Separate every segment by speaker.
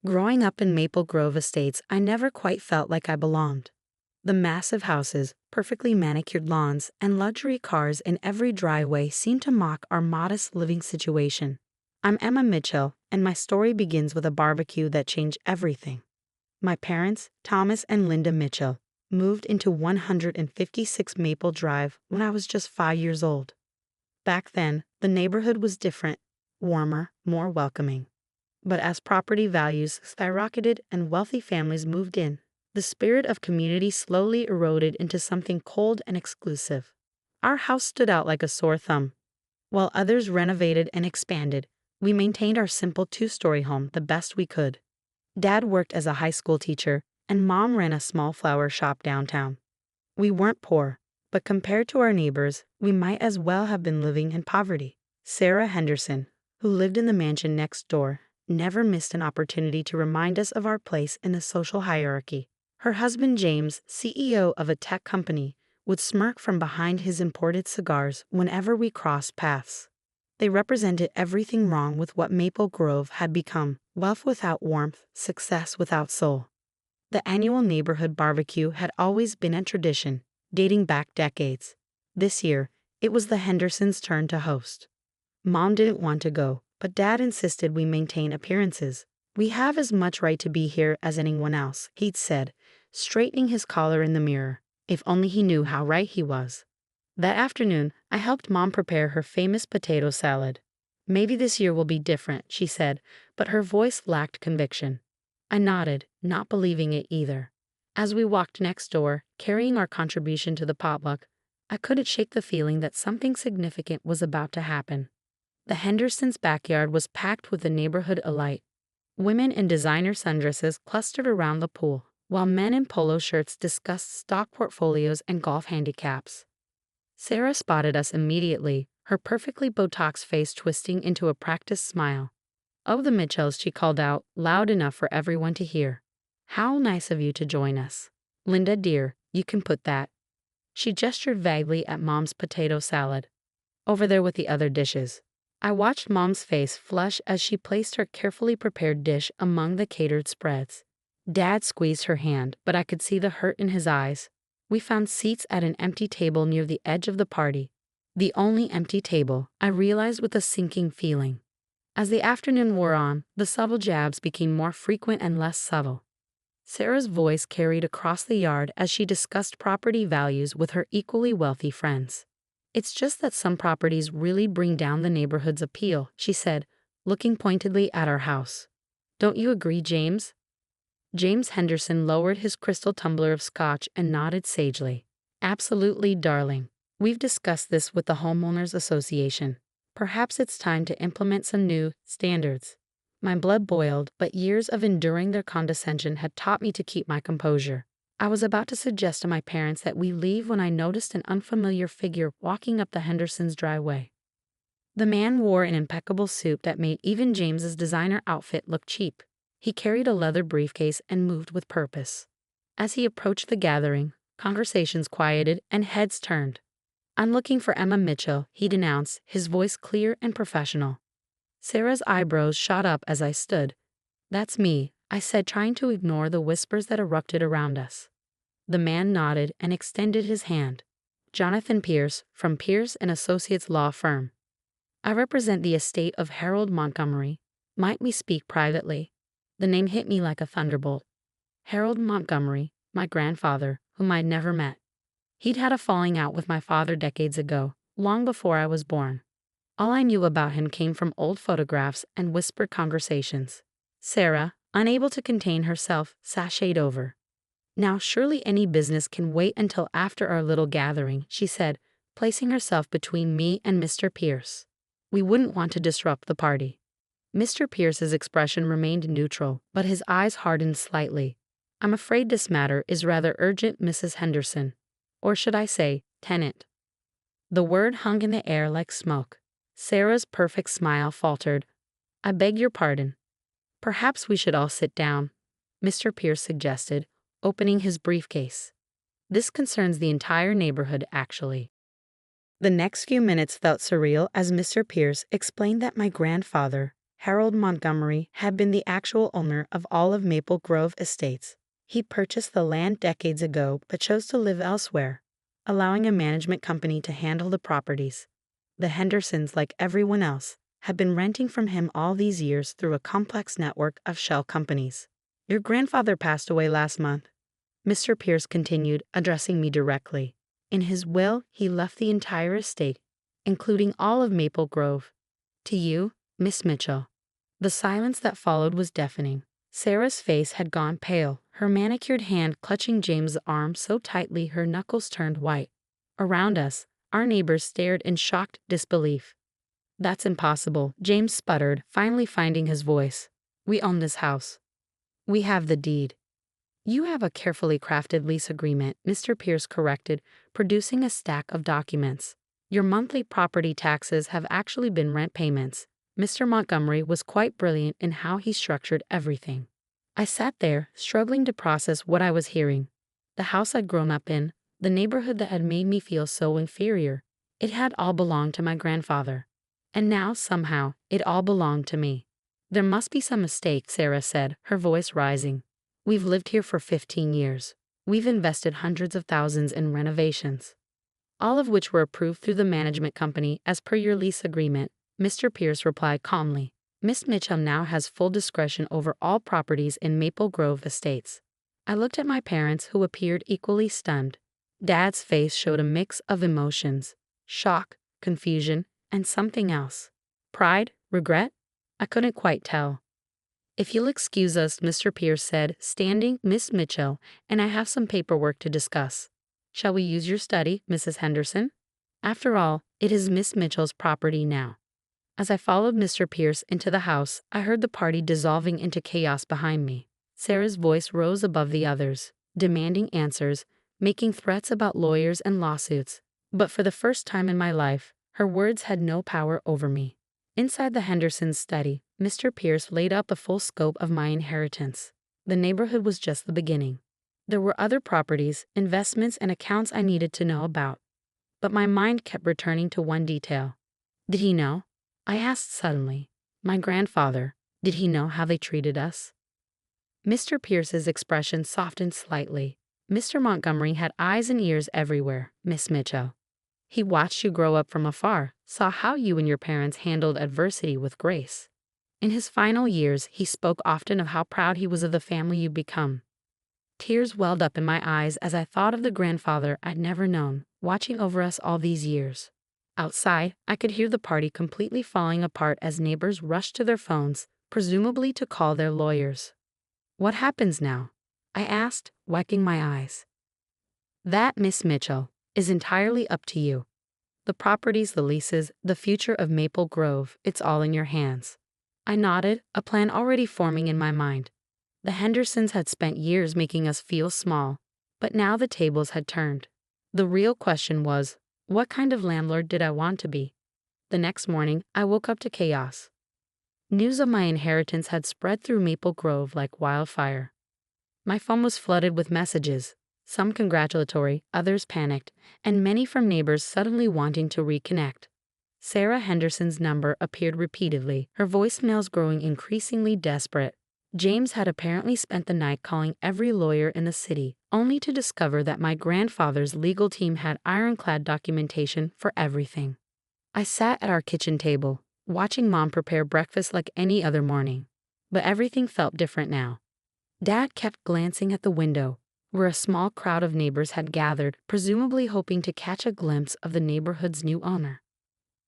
Speaker 1: Growing up in Maple Grove Estates, I never quite felt like I belonged. The massive houses, perfectly manicured lawns, and luxury cars in every driveway seemed to mock our modest living situation. I'm Emma Mitchell, and my story begins with a barbecue that changed everything. My parents, Thomas and Linda Mitchell, moved into 156 Maple Drive when I was just 5 years old. Back then, the neighborhood was different, warmer, more welcoming. But as property values skyrocketed and wealthy families moved in, the spirit of community slowly eroded into something cold and exclusive. Our house stood out like a sore thumb. While others renovated and expanded, we maintained our simple two-story home the best we could. Dad worked as a high school teacher, and Mom ran a small flower shop downtown. We weren't poor, but compared to our neighbors, we might as well have been living in poverty. Sarah Henderson, who lived in the mansion next door, never missed an opportunity to remind us of our place in the social hierarchy. Her husband James, CEO of a tech company, would smirk from behind his imported cigars whenever we crossed paths. They represented everything wrong with what Maple Grove had become: wealth without warmth, success without soul. The annual neighborhood barbecue had always been a tradition, dating back decades. This year, it was the Hendersons' turn to host. Mom didn't want to go, but Dad insisted we maintain appearances. "We have as much right to be here as anyone else," he'd said, straightening his collar in the mirror. If only he knew how right he was. That afternoon, I helped Mom prepare her famous potato salad. "Maybe this year will be different," she said, but her voice lacked conviction. I nodded, not believing it either. As we walked next door, carrying our contribution to the potluck, I couldn't shake the feeling that something significant was about to happen. The Hendersons' backyard was packed with the neighborhood alight. Women in designer sundresses clustered around the pool, while men in polo shirts discussed stock portfolios and golf handicaps. Sarah spotted us immediately, her perfectly Botox face twisting into a practiced smile. "Oh, the Mitchells," she called out, loud enough for everyone to hear. "How nice of you to join us. Linda, dear, you can put that." She gestured vaguely at Mom's potato salad. "Over there with the other dishes." I watched Mom's face flush as she placed her carefully prepared dish among the catered spreads. Dad squeezed her hand, but I could see the hurt in his eyes. We found seats at an empty table near the edge of the party. The only empty table, I realized with a sinking feeling. As the afternoon wore on, the subtle jabs became more frequent and less subtle. Sarah's voice carried across the yard as she discussed property values with her equally wealthy friends. "It's just that some properties really bring down the neighborhood's appeal," she said, looking pointedly at our house. "Don't you agree, James?" James Henderson lowered his crystal tumbler of scotch and nodded sagely. "Absolutely, darling. We've discussed this with the Homeowners Association. Perhaps it's time to implement some new standards." My blood boiled, but years of enduring their condescension had taught me to keep my composure. I was about to suggest to my parents that we leave when I noticed an unfamiliar figure walking up the Hendersons' driveway. The man wore an impeccable suit that made even James's designer outfit look cheap. He carried a leather briefcase and moved with purpose. As he approached the gathering, conversations quieted and heads turned. "I'm looking for Emma Mitchell," he denounced, his voice clear and professional. Sarah's eyebrows shot up as I stood. "That's me," I said, trying to ignore the whispers that erupted around us. The man nodded and extended his hand. "Jonathan Pierce, from Pierce & Associates Law Firm. I represent the estate of Harold Montgomery. Might we speak privately?" The name hit me like a thunderbolt. Harold Montgomery, my grandfather, whom I'd never met. He'd had a falling out with my father decades ago, long before I was born. All I knew about him came from old photographs and whispered conversations. Sarah, unable to contain herself, sashayed over. "Now surely any business can wait until after our little gathering," she said, placing herself between me and Mr. Pierce. We wouldn't want to disrupt the party. Mr. Pierce's expression remained neutral, but his eyes hardened slightly. "I'm afraid this matter is rather urgent, Mrs. Henderson. Or should I say, tenant?" The word hung in the air like smoke. Sarah's perfect smile faltered. "I beg your pardon. Perhaps we should all sit down," Mr. Pierce suggested, opening his briefcase. "This concerns the entire neighborhood, actually." The next few minutes felt surreal as Mr. Pierce explained that my grandfather, Harold Montgomery had been the actual owner of all of Maple Grove Estates. He purchased the land decades ago but chose to live elsewhere, allowing a management company to handle the properties. The Hendersons, like everyone else, had been renting from him all these years through a complex network of shell companies. Your grandfather passed away last month, Mr. Pierce continued, addressing me directly. In his will, he left the entire estate, including all of Maple Grove, to you, Miss Mitchell. The silence that followed was deafening. Sarah's face had gone pale, her manicured hand clutching James's arm so tightly her knuckles turned white. Around us, our neighbors stared in shocked disbelief. That's impossible, James sputtered, finally finding his voice. We own this house. We have the deed. You have a carefully crafted lease agreement, Mr. Pierce corrected, producing a stack of documents. Your monthly property taxes have actually been rent payments. Mr. Montgomery was quite brilliant in how he structured everything. I sat there, struggling to process what I was hearing. The house I'd grown up in, the neighborhood that had made me feel so inferior, it had all belonged to my grandfather. And now, somehow, it all belonged to me. There must be some mistake, Sarah said, her voice rising. We've lived here for 15 years. We've invested hundreds of thousands in renovations, all of which were approved through the management company as per your lease agreement, Mr. Pierce replied calmly. Miss Mitchell now has full discretion over all properties in Maple Grove Estates. I looked at my parents, who appeared equally stunned. Dad's face showed a mix of emotions: shock, confusion, and something else. Pride? Regret? I couldn't quite tell. If you'll excuse us, Mr. Pierce said, standing, Miss Mitchell, and I have some paperwork to discuss. Shall we use your study, Mrs. Henderson? After all, it is Miss Mitchell's property now. As I followed Mr. Pierce into the house, I heard the party dissolving into chaos behind me. Sarah's voice rose above the others, demanding answers, making threats about lawyers and lawsuits. But for the first time in my life, her words had no power over me. Inside the Hendersons' study, Mr. Pierce laid out the full scope of my inheritance. The neighborhood was just the beginning. There were other properties, investments, and accounts I needed to know about. But my mind kept returning to one detail. Did he know? I asked suddenly. My grandfather, did he know how they treated us? Mr. Pierce's expression softened slightly. Mr. Montgomery had eyes and ears everywhere, Miss Mitchell. He watched you grow up from afar, saw how you and your parents handled adversity with grace. In his final years, he spoke often of how proud he was of the family you'd become. Tears welled up in my eyes as I thought of the grandfather I'd never known, watching over us all these years. Outside, I could hear the party completely falling apart as neighbors rushed to their phones, presumably to call their lawyers. What happens now? I asked, wiping my eyes. That, Miss Mitchell, is entirely up to you. The properties, the leases, the future of Maple Grove, it's all in your hands. I nodded, a plan already forming in my mind. The Hendersons had spent years making us feel small, but now the tables had turned. The real question was, what kind of landlord did I want to be? The next morning, I woke up to chaos. News of my inheritance had spread through Maple Grove like wildfire. My phone was flooded with messages, some congratulatory, others panicked, and many from neighbors suddenly wanting to reconnect. Sarah Henderson's number appeared repeatedly, her voicemails growing increasingly desperate. James had apparently spent the night calling every lawyer in the city, only to discover that my grandfather's legal team had ironclad documentation for everything. I sat at our kitchen table, watching Mom prepare breakfast like any other morning. But everything felt different now. Dad kept glancing at the window, where a small crowd of neighbors had gathered, presumably hoping to catch a glimpse of the neighborhood's new owner.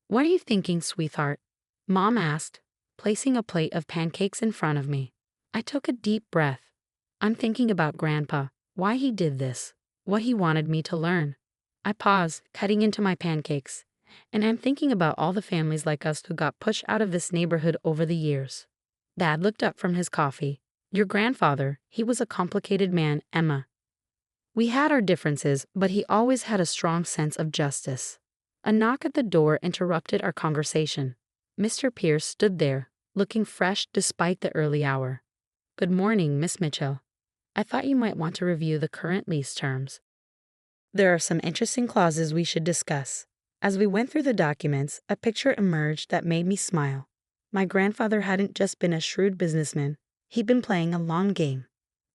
Speaker 1: What are you thinking, sweetheart? Mom asked, placing a plate of pancakes in front of me. I took a deep breath. I'm thinking about Grandpa, why he did this, what he wanted me to learn. I paused, cutting into my pancakes, and I'm thinking about all the families like us who got pushed out of this neighborhood over the years. Dad looked up from his coffee. Your grandfather, he was a complicated man, Emma. We had our differences, but he always had a strong sense of justice. A knock at the door interrupted our conversation. Mr. Pierce stood there, looking fresh despite the early hour. Good morning, Miss Mitchell. I thought you might want to review the current lease terms. There are some interesting clauses we should discuss. As we went through the documents, a picture emerged that made me smile. My grandfather hadn't just been a shrewd businessman, he'd been playing a long game.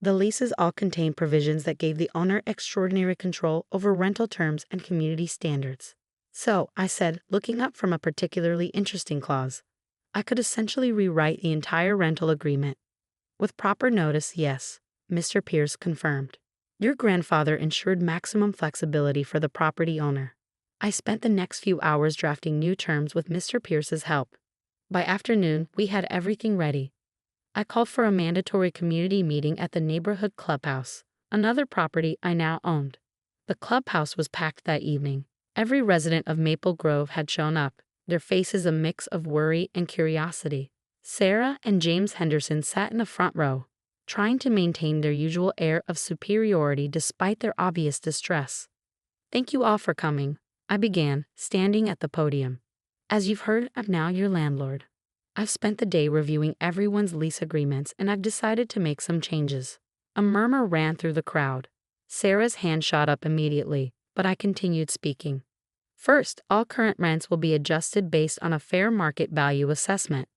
Speaker 1: The leases all contained provisions that gave the owner extraordinary control over rental terms and community standards. So, I said, looking up from a particularly interesting clause, I could essentially rewrite the entire rental agreement. With proper notice, yes, Mr. Pierce confirmed. Your grandfather ensured maximum flexibility for the property owner. I spent the next few hours drafting new terms with Mr. Pierce's help. By afternoon, we had everything ready. I called for a mandatory community meeting at the neighborhood clubhouse, another property I now owned. The clubhouse was packed that evening. Every resident of Maple Grove had shown up, their faces a mix of worry and curiosity. Sarah and James Henderson sat in the front row, trying to maintain their usual air of superiority despite their obvious distress. Thank you all for coming, I began, standing at the podium. As you've heard, I'm now your landlord. I've spent the day reviewing everyone's lease agreements and I've decided to make some changes. A murmur ran through the crowd. Sarah's hand shot up immediately, but I continued speaking. First, all current rents will be adjusted based on a fair market value assessment,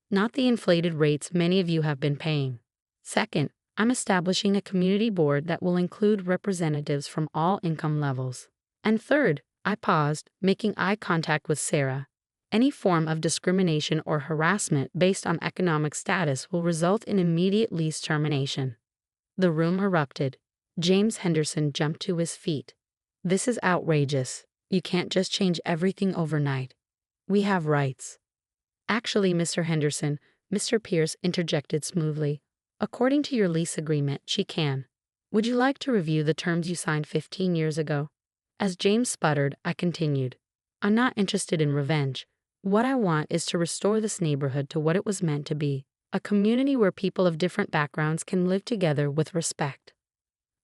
Speaker 1: not the inflated rates many of you have been paying. Second, I'm establishing a community board that will include representatives from all income levels. And third, I paused, making eye contact with Sarah. Any form of discrimination or harassment based on economic status will result in immediate lease termination. The room erupted. James Henderson jumped to his feet. This is outrageous. You can't just change everything overnight. We have rights. Actually, Mr. Henderson, Mr. Pierce interjected smoothly. According to your lease agreement, she can. Would you like to review the terms you signed 15 years ago? As James sputtered, I continued. I'm not interested in revenge. What I want is to restore this neighborhood to what it was meant to be, a community where people of different backgrounds can live together with respect.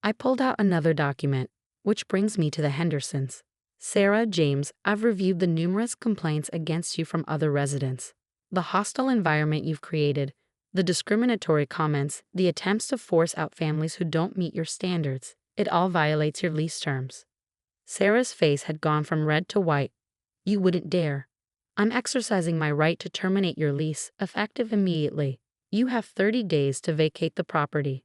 Speaker 1: I pulled out another document, which brings me to the Hendersons. Sarah, James, I've reviewed the numerous complaints against you from other residents. The hostile environment you've created, the discriminatory comments, the attempts to force out families who don't meet your standards, it all violates your lease terms. Sarah's face had gone from red to white. You wouldn't dare. I'm exercising my right to terminate your lease, effective immediately. You have 30 days to vacate the property.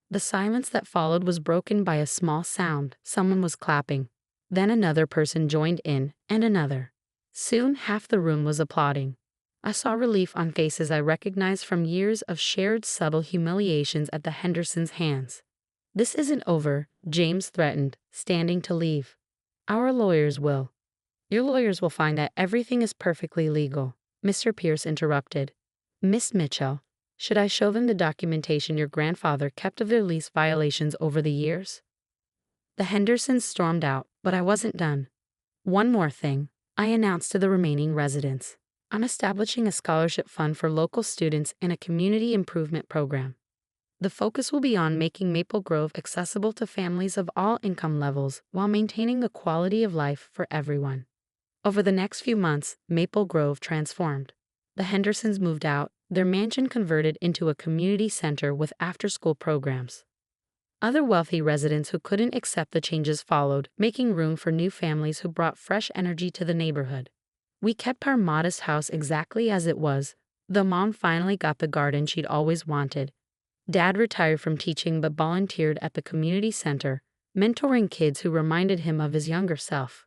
Speaker 1: The silence that followed was broken by a small sound. Someone was clapping. Then another person joined in, and another. Soon half the room was applauding. I saw relief on faces I recognized from years of shared subtle humiliations at the Hendersons' hands. This isn't over, James threatened, standing to leave. Our lawyers will. Your lawyers will find that everything is perfectly legal, Mr. Pierce interrupted. Miss Mitchell, should I show them the documentation your grandfather kept of their lease violations over the years? The Hendersons stormed out, but I wasn't done. One more thing, I announced to the remaining residents. I'm establishing a scholarship fund for local students and a community improvement program. The focus will be on making Maple Grove accessible to families of all income levels while maintaining the quality of life for everyone. Over the next few months, Maple Grove transformed. The Hendersons moved out, their mansion converted into a community center with after-school programs. Other wealthy residents who couldn't accept the changes followed, making room for new families who brought fresh energy to the neighborhood. We kept our modest house exactly as it was, though Mom finally got the garden she'd always wanted. Dad retired from teaching but volunteered at the community center, mentoring kids who reminded him of his younger self.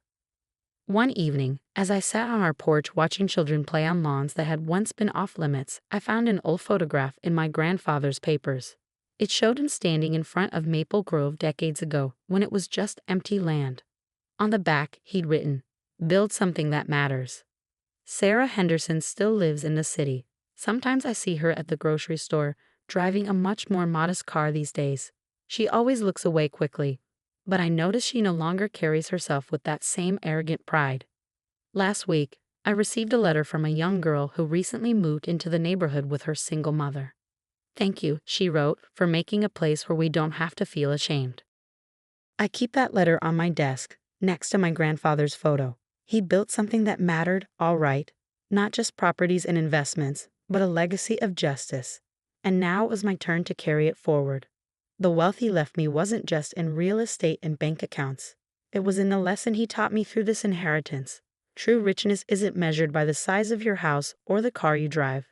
Speaker 1: One evening, as I sat on our porch watching children play on lawns that had once been off-limits, I found an old photograph in my grandfather's papers. It showed him standing in front of Maple Grove decades ago, when it was just empty land. On the back, he'd written, "Build something that matters." Sarah Henderson still lives in the city. Sometimes I see her at the grocery store, driving a much more modest car these days. She always looks away quickly, but I notice she no longer carries herself with that same arrogant pride. Last week, I received a letter from a young girl who recently moved into the neighborhood with her single mother. "Thank you," she wrote, "for making a place where we don't have to feel ashamed." I keep that letter on my desk, next to my grandfather's photo. He built something that mattered, all right, not just properties and investments, but a legacy of justice. And now it was my turn to carry it forward. The wealth he left me wasn't just in real estate and bank accounts. It was in the lesson he taught me through this inheritance. True richness isn't measured by the size of your house or the car you drive.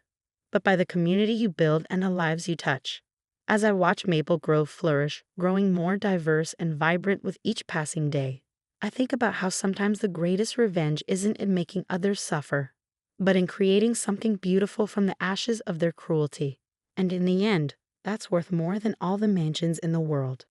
Speaker 1: but by the community you build and the lives you touch. As I watch Maple Grove flourish, growing more diverse and vibrant with each passing day, I think about how sometimes the greatest revenge isn't in making others suffer, but in creating something beautiful from the ashes of their cruelty. And in the end, that's worth more than all the mansions in the world.